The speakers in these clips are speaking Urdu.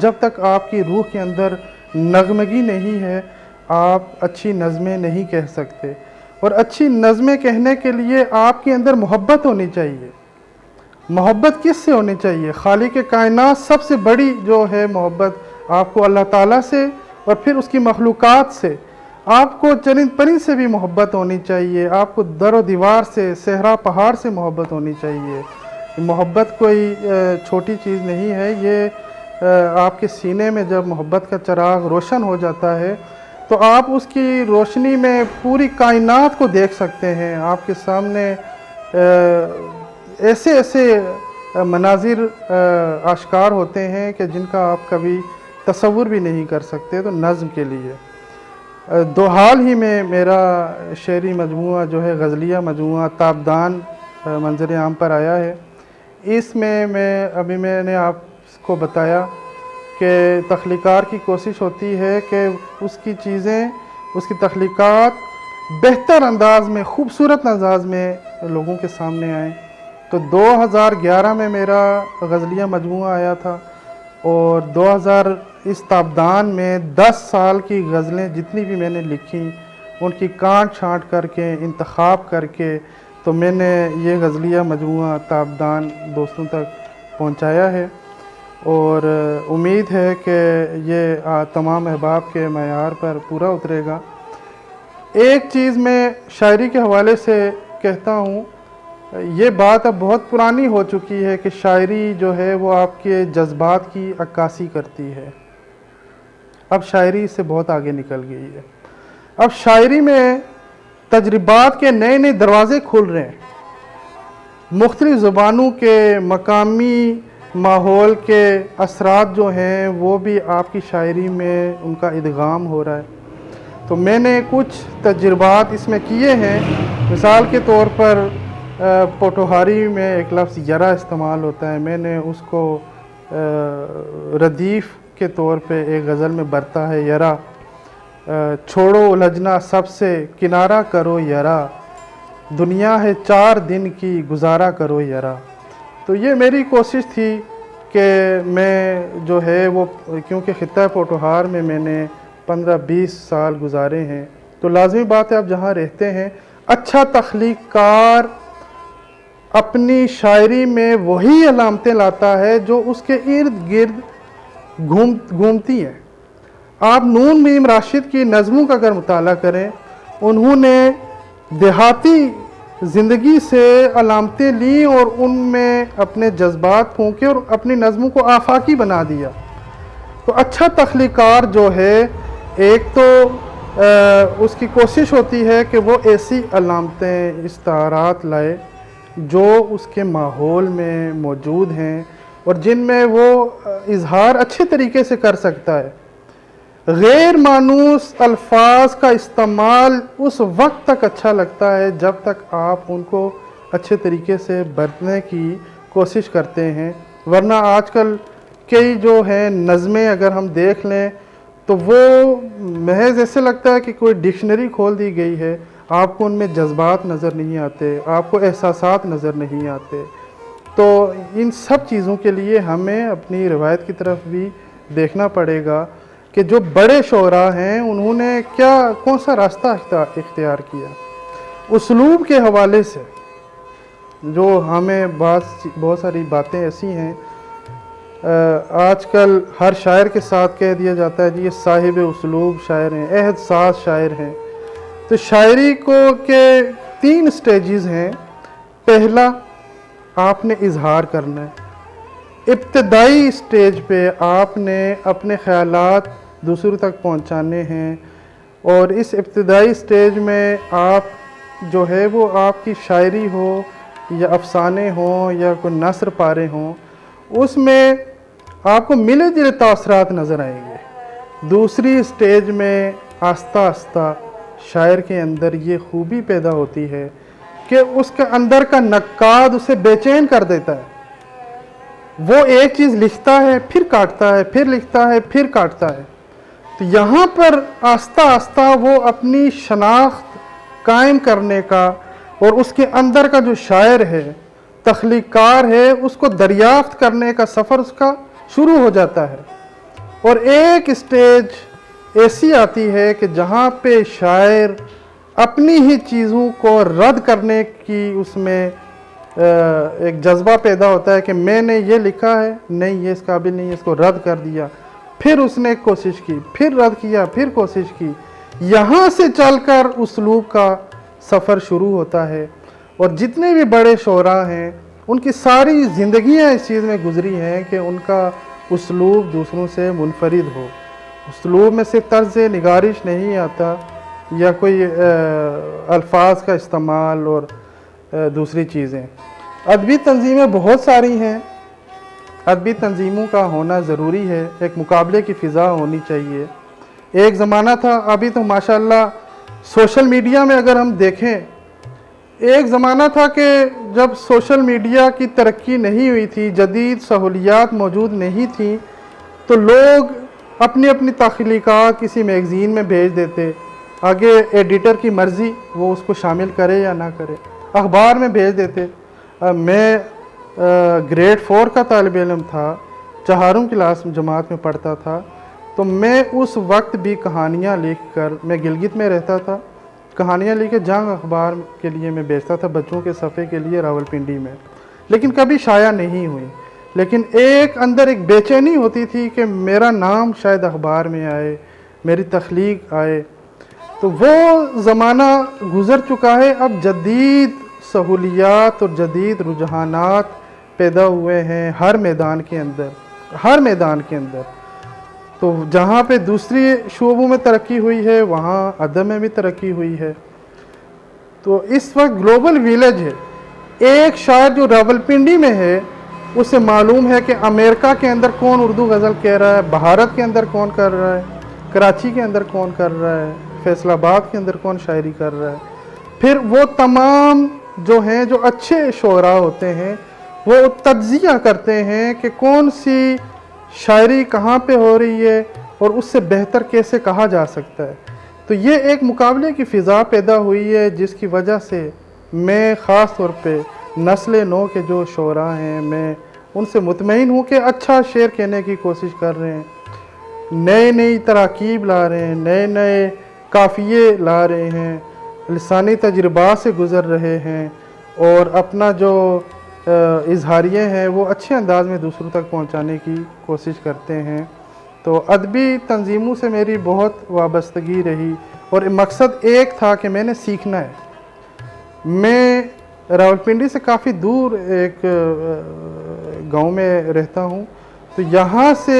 جب تک آپ کی روح کے اندر نغمگی نہیں ہے آپ اچھی نظمیں نہیں کہہ سکتے، اور اچھی نظمیں کہنے کے لیے آپ کے اندر محبت ہونی چاہیے۔ محبت کس سے ہونی چاہیے؟ خالق کائنات سب سے بڑی جو ہے محبت آپ کو اللہ تعالیٰ سے اور پھر اس کی مخلوقات سے، آپ کو چرند پرند سے بھی محبت ہونی چاہیے، آپ کو در و دیوار سے، صحرا پہاڑ سے محبت ہونی چاہیے۔ محبت کوئی چھوٹی چیز نہیں ہے، یہ آپ کے سینے میں جب محبت کا چراغ روشن ہو جاتا ہے تو آپ اس کی روشنی میں پوری کائنات کو دیکھ سکتے ہیں۔ آپ کے سامنے ایسے ایسے مناظر آشکار ہوتے ہیں کہ جن کا آپ کبھی تصور بھی نہیں کر سکتے۔ تو نظم کے لیے دو حال ہی میں میرا شعری مجموعہ جو ہے غزلیہ مجموعہ تابدان منظر عام پر آیا ہے۔ اس میں میں نے آپ کو بتایا کہ تخلیقار کی کوشش ہوتی ہے کہ اس کی چیزیں، اس کی تخلیقات بہتر انداز میں، خوبصورت انداز میں لوگوں کے سامنے آئیں۔ تو 2011 میں میرا غزلیہ مجموعہ آیا تھا، اور 2000 اس تابدان میں 10 سال کی غزلیں جتنی بھی میں نے لکھی ان کی کانٹ چھانٹ کر کے انتخاب کر کے تو میں نے یہ غزلیہ مجموعہ تابدان دوستوں تک پہنچایا ہے، اور امید ہے کہ یہ تمام احباب کے معیار پر پورا اترے گا۔ ایک چیز میں شاعری کے حوالے سے کہتا ہوں، یہ بات اب بہت پرانی ہو چکی ہے کہ شاعری جو ہے وہ آپ کے جذبات کی عکاسی کرتی ہے۔ اب شاعری اس سے بہت آگے نکل گئی ہے۔ اب شاعری میں تجربات کے نئے نئے دروازے کھل رہے ہیں، مختلف زبانوں کے، مقامی ماحول کے اثرات جو ہیں وہ بھی آپ کی شاعری میں ان کا ادغام ہو رہا ہے۔ تو میں نے کچھ تجربات اس میں کیے ہیں۔ مثال کے طور پر پوٹوہاری میں ایک لفظ یرا استعمال ہوتا ہے، میں نے اس کو ردیف کے طور پہ ایک غزل میں برتا ہے، یرا چھوڑو الجھنا سب سے کنارہ کرو یرا، دنیا ہے 4 دن کی گزارا کرو یرا۔ تو یہ میری کوشش تھی کہ میں جو ہے وہ، کیونکہ خطہ پوٹوہار میں نے 15-20 سال گزارے ہیں، تو لازمی بات ہے آپ جہاں رہتے ہیں، اچھا تخلیق کار اپنی شاعری میں وہی علامتیں لاتا ہے جو اس کے ارد گرد گھومتی ہیں۔ آپ نون میم راشد کی نظموں کا اگر مطالعہ کریں، انہوں نے دیہاتی زندگی سے علامتیں لیں اور ان میں اپنے جذبات پھونکے اور اپنی نظموں کو آفاقی بنا دیا۔ تو اچھا تخلیقار جو ہے، ایک تو اس کی کوشش ہوتی ہے کہ وہ ایسی علامتیں، استعارات لائے جو اس کے ماحول میں موجود ہیں اور جن میں وہ اظہار اچھے طریقے سے کر سکتا ہے۔ غیر مانوس الفاظ کا استعمال اس وقت تک اچھا لگتا ہے جب تک آپ ان کو اچھے طریقے سے برتنے کی کوشش کرتے ہیں، ورنہ آج کل کئی جو ہیں نظمیں اگر ہم دیکھ لیں تو وہ محض ایسے لگتا ہے کہ کوئی ڈکشنری کھول دی گئی ہے، آپ کو ان میں جذبات نظر نہیں آتے، آپ کو احساسات نظر نہیں آتے۔ تو ان سب چیزوں کے لیے ہمیں اپنی روایت کی طرف بھی دیکھنا پڑے گا کہ جو بڑے شعراء ہیں انہوں نے کون سا راستہ اختیار کیا۔ اسلوب کے حوالے سے جو ہمیں بہت ساری باتیں ایسی ہیں، آج کل ہر شاعر کے ساتھ کہہ دیا جاتا ہے جی یہ صاحب اسلوب شاعر ہیں، عہد ساز شاعر ہیں۔ تو شاعری کے 3 سٹیجز ہیں۔ پہلا، آپ نے اظہار کرنا ہے۔ ابتدائی سٹیج پہ آپ نے اپنے خیالات دوسروں تک پہنچانے ہیں، اور اس ابتدائی سٹیج میں آپ جو ہے وہ آپ کی شاعری ہو یا افسانے ہوں یا کوئی نثر پارے ہوں، اس میں آپ کو ملے جلے تاثرات نظر آئیں گے۔ دوسری سٹیج میں آہستہ آہستہ شاعر کے اندر یہ خوبی پیدا ہوتی ہے کہ اس کے اندر کا نقاد اسے بے چین کر دیتا ہے۔ وہ ایک چیز لکھتا ہے، پھر کاٹتا ہے، پھر لکھتا ہے، پھر کاٹتا ہے۔ تو یہاں پر آہستہ آہستہ وہ اپنی شناخت قائم کرنے کا اور اس کے اندر کا جو شاعر ہے، تخلیق کار ہے، اس کو دریافت کرنے کا سفر اس کا شروع ہو جاتا ہے۔ اور ایک اسٹیج ایسی آتی ہے کہ جہاں پہ شاعر اپنی ہی چیزوں کو رد کرنے کی اس میں ایک جذبہ پیدا ہوتا ہے کہ میں نے یہ لکھا ہے، نہیں یہ اس قابل نہیں ہے، اس کو رد کر دیا، پھر اس نے کوشش کی، پھر رد کیا، پھر کوشش کی، یہاں سے چل کر اسلوب کا سفر شروع ہوتا ہے۔ اور جتنے بھی بڑے شعراء ہیں ان کی ساری زندگیاں اس چیز میں گزری ہیں کہ ان کا اسلوب دوسروں سے منفرد ہو، اسلوب میں صرف طرز نگارش نہیں آتا یا کوئی الفاظ کا استعمال اور دوسری چیزیں۔ ادبی تنظیمیں بہت ساری ہیں، ادبی تنظیموں کا ہونا ضروری ہے، ایک مقابلے کی فضا ہونی چاہیے۔ ایک زمانہ تھا، ابھی تو ماشاءاللہ سوشل میڈیا میں اگر ہم دیکھیں، ایک زمانہ تھا کہ جب سوشل میڈیا کی ترقی نہیں ہوئی تھی، جدید سہولیات موجود نہیں تھیں، تو لوگ اپنی اپنی تخلیقات کسی میگزین میں بھیج دیتے، آگے ایڈیٹر کی مرضی وہ اس کو شامل کرے یا نہ کرے، اخبار میں بھیج دیتے۔ میں گریڈ 4 کا طالب علم تھا، چہارم کلاس جماعت میں پڑھتا تھا، تو میں اس وقت بھی کہانیاں لکھ کر، میں گلگت میں رہتا تھا، کہانیاں لکھ کے جنگ اخبار کے لیے میں بیچتا تھا، بچوں کے صفحے کے لیے راولپنڈی میں، لیکن کبھی شائع نہیں ہوئی۔ لیکن ایک اندر ایک بے چینی ہوتی تھی کہ میرا نام شاید اخبار میں آئے، میری تخلیق آئے۔ تو وہ زمانہ گزر چکا ہے، اب جدید سہولیات اور جدید رجحانات پیدا ہوئے ہیں ہر میدان کے اندر، ہر میدان کے اندر۔ تو جہاں پہ دوسری شعبوں میں ترقی ہوئی ہے وہاں ادب میں بھی ترقی ہوئی ہے۔ تو اس وقت گلوبل ویلیج ہے، ایک شاعر جو راولپنڈی میں ہے اسے معلوم ہے کہ امریکہ کے اندر کون اردو غزل کہہ رہا ہے، بھارت کے اندر کون کر رہا ہے، کراچی کے اندر کون کر رہا ہے، فیصل آباد کے اندر کون شاعری کر رہا ہے۔ پھر وہ تمام جو ہیں، جو اچھے شعراء ہوتے ہیں، وہ تجزیہ کرتے ہیں کہ کون سی شاعری کہاں پہ ہو رہی ہے اور اس سے بہتر کیسے کہا جا سکتا ہے۔ تو یہ ایک مقابلے کی فضا پیدا ہوئی ہے جس کی وجہ سے میں خاص طور پہ نسل نو کے جو شعراء ہیں، میں ان سے مطمئن ہوں کہ اچھا شعر کہنے کی کوشش کر رہے ہیں، نئے نئی تراکیب لا رہے ہیں، نئے نئے قافیے لا رہے ہیں، لسانی تجربات سے گزر رہے ہیں، اور اپنا جو اظہاریے ہیں وہ اچھے انداز میں دوسروں تک پہنچانے کی کوشش کرتے ہیں۔ تو ادبی تنظیموں سے میری بہت وابستگی رہی، اور مقصد ایک تھا کہ میں نے سیکھنا ہے۔ میں راولپنڈی سے کافی دور ایک گاؤں میں رہتا ہوں، تو یہاں سے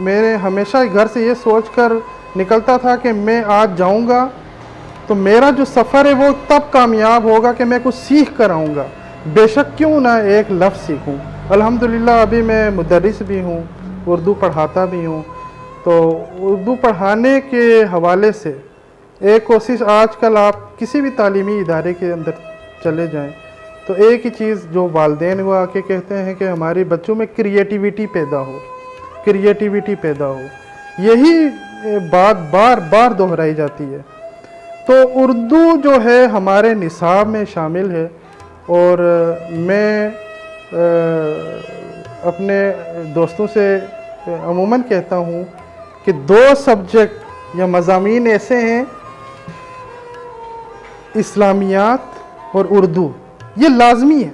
میرے ہمیشہ گھر سے یہ سوچ کر نکلتا تھا کہ میں آج جاؤں گا تو میرا جو سفر ہے وہ تب کامیاب ہوگا کہ میں کچھ سیکھ کر آؤں گا، بے شک کیوں نہ ایک لفظ سیکھوں۔ الحمدللہ ابھی میں مدرس بھی ہوں، اردو پڑھاتا بھی ہوں۔ تو اردو پڑھانے کے حوالے سے ایک کوشش، آج کل آپ کسی بھی تعلیمی ادارے کے اندر چلے جائیں تو ایک ہی چیز جو والدین وہ آ کے کہتے ہیں کہ ہمارے بچوں میں کریٹیوٹی پیدا ہو، کریٹیوٹی پیدا ہو، یہی بات بار بار دہرائی جاتی ہے۔ تو اردو جو ہے ہمارے نصاب میں شامل ہے، اور میں اپنے دوستوں سے عموماً کہتا ہوں کہ 2 سبجیکٹ یا مضامین ایسے ہیں، اسلامیات اور اردو، یہ لازمی ہے۔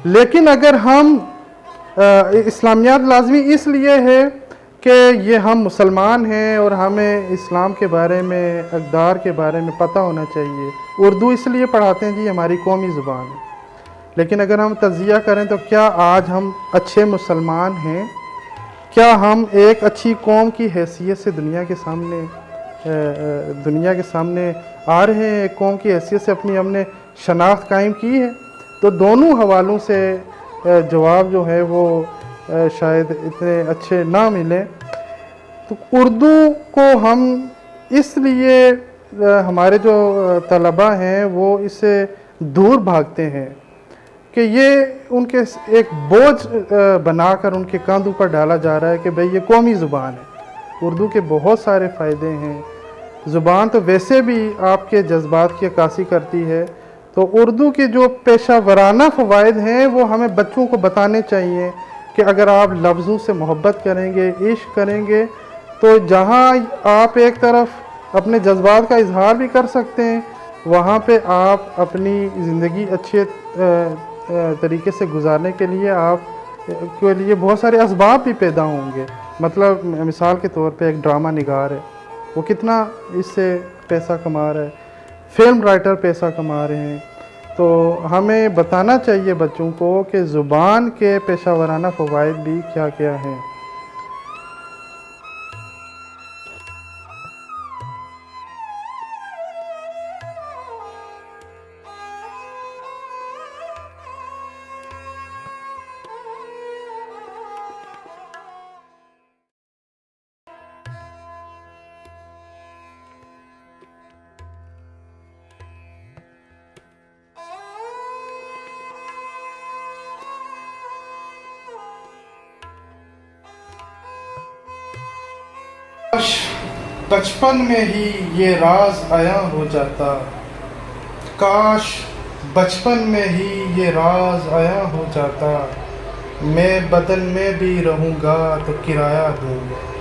لیکن اگر ہم اسلامیات لازمی اس لیے ہے کہ یہ ہم مسلمان ہیں اور ہمیں اسلام کے بارے میں، اقدار کے بارے میں پتہ ہونا چاہیے۔ اردو اس لیے پڑھاتے ہیں جی ہماری قومی زبان ہے۔ لیکن اگر ہم تجزیہ کریں تو کیا آج ہم اچھے مسلمان ہیں؟ کیا ہم ایک اچھی قوم کی حیثیت سے دنیا کے سامنے آ رہے ہیں؟ ایک قوم کی حیثیت سے اپنی ہم نے شناخت قائم کی ہے؟ تو دونوں حوالوں سے جواب جو ہے وہ شاید اتنے اچھے نہ ملیں۔ تو اردو کو ہم اس لیے، ہمارے جو طلباء ہیں وہ اس سے دور بھاگتے ہیں کہ یہ ان کے ایک بوجھ بنا کر ان کے کاندھوں پر ڈالا جا رہا ہے کہ بھئی یہ قومی زبان ہے۔ اردو کے بہت سارے فائدے ہیں، زبان تو ویسے بھی آپ کے جذبات کی عکاسی کرتی ہے، تو اردو کے جو پیشہ ورانہ فوائد ہیں وہ ہمیں بچوں کو بتانے چاہیے کہ کہ اگر آپ لفظوں سے محبت کریں گے، عشق کریں گے، تو جہاں آپ ایک طرف اپنے جذبات کا اظہار بھی کر سکتے ہیں، وہاں پہ آپ اپنی زندگی اچھے طریقے سے گزارنے کے لیے آپ کے لیے بہت سارے اسباب بھی پیدا ہوں گے۔ مطلب مثال کے طور پہ ایک ڈرامہ نگار ہے، وہ کتنا اس سے پیسہ کما رہا ہے، فلم رائٹر پیسہ کما رہے ہیں۔ تو ہمیں بتانا چاہیے بچوں کو کہ زبان کے پیشہ ورانہ فوائد بھی کیا کیا ہیں۔ کاش بچپن میں ہی یہ راز عیاں ہو جاتا، کاش بچپن میں ہی یہ راز عیاں ہو جاتا، میں بدن میں بھی رہوں گا تو کرایہ دوں گا۔